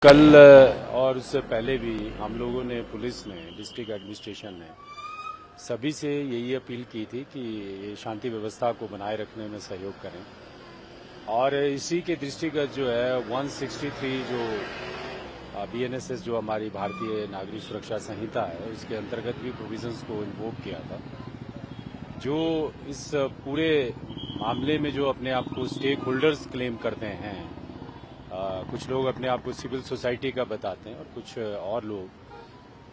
कल और उससे पहले भी हम लोगों ने पुलिस ने डिस्ट्रिक्ट एडमिनिस्ट्रेशन ने सभी से यही अपील की थी कि ये शांति व्यवस्था को बनाए रखने में सहयोग करें और इसी के दृष्टिगत जो है 163 जो बीएनएसएस जो हमारी भारतीय नागरिक सुरक्षा संहिता है उसके अंतर्गत भी प्रोविजंस को इन्वोक किया था। जो इस पूरे मामले में जो अपने आप को स्टेक होल्डर्स क्लेम करते हैं, कुछ लोग अपने आप को सिविल सोसाइटी का बताते हैं और कुछ और लोग,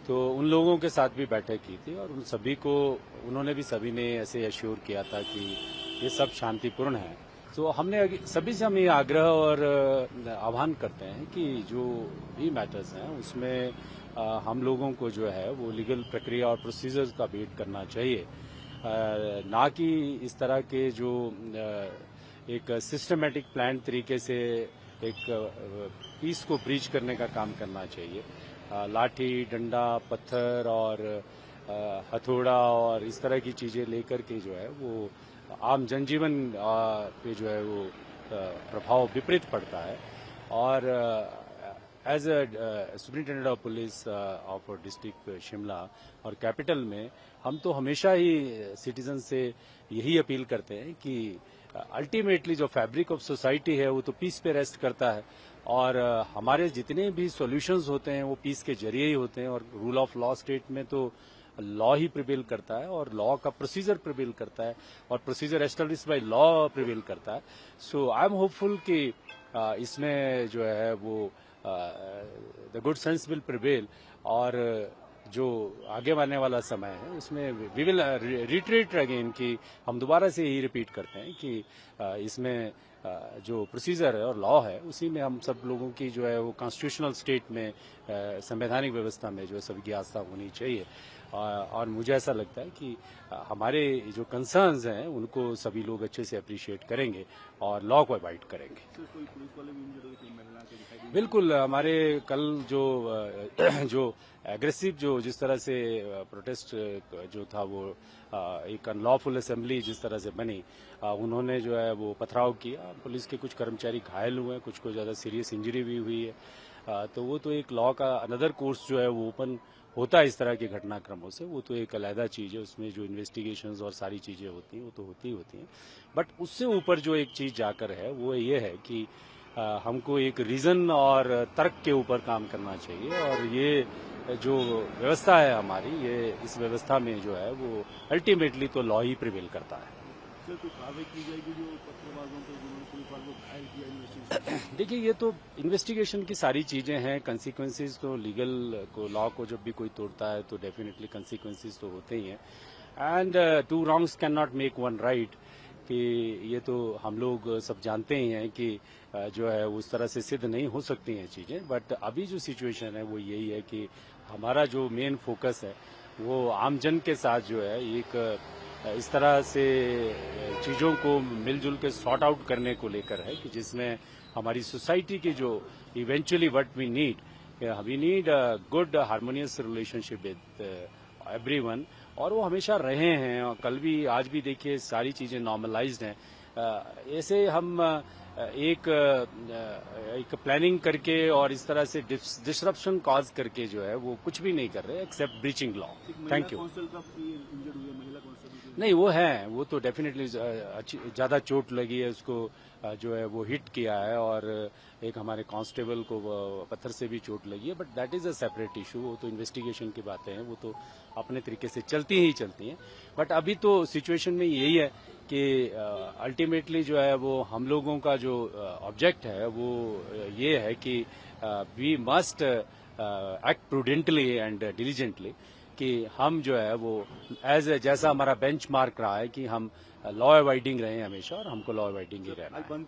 तो उन लोगों के साथ भी बैठक की थी और उन सभी को उन्होंने भी सभी ने ऐसे एश्योर किया था कि ये सब शांतिपूर्ण है। तो हमने सभी से हम ये आग्रह और आह्वान करते हैं कि जो भी मैटर्स हैं उसमें हम लोगों को जो है वो लीगल प्रक्रिया और प्रोसीजर्स का वेट करना चाहिए, ना कि इस तरह के जो एक सिस्टमेटिक प्लान तरीके से एक पीस को ब्रीच करने का काम करना चाहिए। लाठी, डंडा, पत्थर और हथौड़ा और इस तरह की चीजें लेकर के जो है वो आम जनजीवन पे जो है वो प्रभाव विपरीत पड़ता है। और as a superintendent of police of district Shimla और कैपिटल में हम तो हमेशा ही सिटीजन से यही अपील करते हैं कि अल्टीमेटली जो फैब्रिक ऑफ सोसाइटी है वो तो पीस पे रेस्ट करता है और हमारे जितने भी सॉल्यूशंस होते हैं वो पीस के जरिए ही होते हैं और रूल ऑफ लॉ स्टेट में तो लॉ ही प्रिवेल करता है और लॉ का प्रोसीजर प्रिवेल करता है और procedure establish by law prevail करता है। सो आई एम होपफुल कि इसमें जो है वो the good sense will prevail और जो आगे आने वाला समय है उसमें वी विल रिट्रीट अगेन कि हम दोबारा से यही रिपीट करते हैं कि इसमें जो प्रोसीजर है और लॉ है उसी में हम सब लोगों की जो है वो कॉन्स्टिट्यूशनल स्टेट में संवैधानिक व्यवस्था में जो है सबकी आस्था होनी चाहिए। और मुझे ऐसा लगता है कि हमारे जो कंसर्न्स हैं उनको सभी लोग अच्छे से अप्रिशिएट करेंगे और लॉ को अवॉइड करेंगे। बिल्कुल, हमारे कल जो एग्रेसिव जो जिस तरह से प्रोटेस्ट जो था वो एक अनलॉफुल असेंबली जिस तरह से बनी, उन्होंने जो है वो पथराव किया, पुलिस के कुछ कर्मचारी घायल हुए, कुछ को ज्यादा सीरियस इंजरी भी हुई है। तो वो तो एक लॉ का अनदर कोर्स जो है वो ओपन होता है इस तरह के घटनाक्रमों से, वो तो एक अलग चीज है, उसमें जो इन्वेस्टिगेशंस और सारी चीजें होती हैं वो तो होती ही होती हैं। बट उससे ऊपर जो एक चीज जाकर है वो ये है कि हमको एक रीजन और तर्क के ऊपर काम करना चाहिए और ये जो व्यवस्था है हमारी, ये इस व्यवस्था में जो है वो अल्टीमेटली तो लॉ ही प्रिवेल करता है। देखिए, ये तो इन्वेस्टिगेशन की सारी चीजें हैं, कंसिक्वेंसेस तो लीगल को लॉ को जब भी कोई तोड़ता है तो डेफिनेटली कंसिक्वेंसेस तो होते ही हैं and two wrongs can not make one right, कि ये तो हम लोग सब जानते ही हैं कि जो है उस तरह से सिद्ध नहीं हो सकती हैं चीजें। बट अभी जो सिचुएशन है वो यही है कि हमारा जो मेन फोकस है वो आमजन के साथ जो है एक इस तरह से चीजों को मिलजुल के सॉर्ट आउट करने को लेकर है कि जिसमें हमारी सोसाइटी की जो eventually what we need a good harmonious relationship with everyone, और वो हमेशा रहे हैं और कल भी आज भी देखिए सारी चीजें नॉर्मलाइज्ड हैं। ऐसे हम एक प्लानिंग करके और इस तरह से डिसरप्शन कॉज करके जो है वो कुछ भी नहीं कर रहे except breaching law. Thank you. नहीं, वो है, वो तो डेफिनेटली ज्यादा चोट लगी है उसको, जो है वो हिट किया है और एक हमारे कांस्टेबल को पत्थर से भी चोट लगी है, but that is a separate issue. वो तो इन्वेस्टिगेशन की बातें हैं, वो तो अपने तरीके से चलती हैं। बट अभी तो सिचुएशन में यही है कि अल्टीमेटली जो है वो हम लोगों का जो ऑब्जेक्ट है वो ये है कि we must act prudently and diligently, कि हम जो है वो जैसा हमारा बेंचमार्क रहा है कि हम लॉ अवॉइडिंग रहे हैं हमेशा और हमको लॉ अवॉइडिंग ही रहना है।